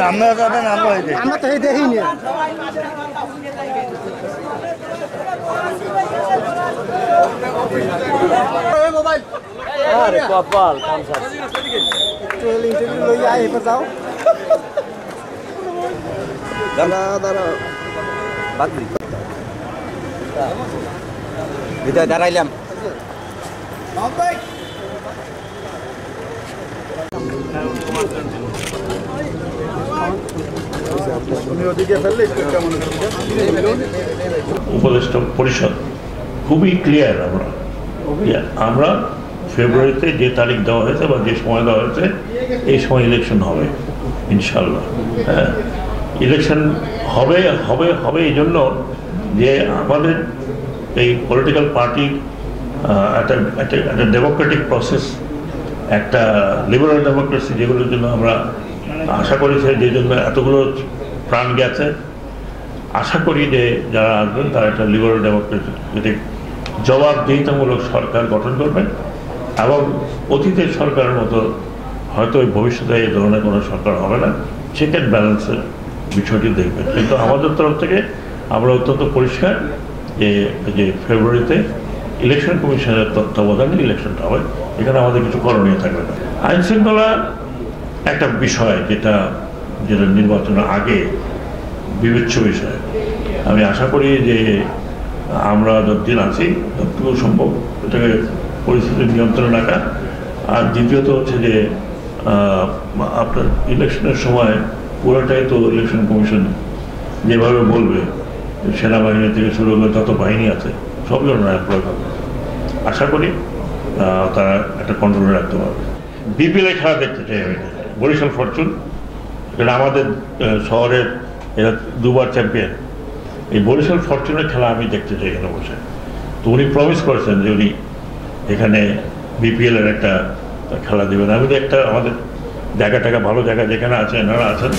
আমরা যাবেন আমরা তো এই দেখিনি আরে কপাল কাম স্যার চল ইন্টারভিউ লই আই এবার যাও দাঁড়া বাদ দি বিদায় দাঁড়াইলাম উপদেষ্টা পরিষদ খুবই ক্লিয়ার আমরা ফেব্রুয়ারিতে যে তারিখ দেওয়া হয়েছে বা যে সময় দেওয়া হয়েছে এই সময় ইলেকশন হবে ইনশাল্লাহ। হ্যাঁ, ইলেকশন হবে হবে হবে এই জন্য যে আমাদের এই পলিটিক্যাল পার্টির একটা ডেমোক্রেটিক প্রসেস, একটা লিবারাল ডেমোক্রেসি যেগুলোর জন্য আমরা আশা করেছি, যে জন্য এতগুলো প্রাণ গেছে। আশা করি যে যারা আসবেন তারা একটা লিবারাল ডেমোক্রেটিক জবাবদিহিতামূলক সরকার গঠন করবেন এবং অতীতের সরকারের মতো হয়তো ভবিষ্যতে এই ধরনের কোনো সরকার হবে না, চেক অ্যান্ড ব্যালেন্সের বিষয়টি দেখবেন। কিন্তু আমাদের তরফ থেকে আমরা অত্যন্ত পরিষ্কার যে ফেব্রুয়ারিতে ইলেকশন কমিশনের তত্ত্বাবধানে ইলেকশনটা হবে, এখানে আমাদের কিছু করণীয় থাকবে না। আইন শৃঙ্খলা একটা বিষয় যেটা নির্বাচনের আগে বিবেচ্য বিষয়। আমি আশা করি যে আমরা যতদিন আছি যতটুকু সম্ভব এটাকে পরিস্থিতি নিয়ন্ত্রণে রাখা। আর দ্বিতীয়ত হচ্ছে যে আপনার ইলেকশনের সময় পুরোটাই তো ইলেকশন কমিশন যেভাবে বলবে, সেনাবাহিনী থেকে শুরু করে যত বাহিনী আছে সবই ওনারা প্রয়োগ হবে। আশা করি তারা একটা কন্ট্রোলে রাখতে পারবে। বিপিএল খেলা দেখতে চাই আমি, বরিশাল ফরচুন, এটা আমাদের শহরের এরা দুবার চ্যাম্পিয়ন। এই বরিশাল ফরচুনের খেলা আমি দেখতে চাই এখানে বসে। তো উনি প্রমিস করেছেন যে উনি এখানে বিপিএলের একটা খেলা দেবেন। আমি একটা আমাদের জায়গা ভালো জায়গা যেখানে আছে এনারা আছেন।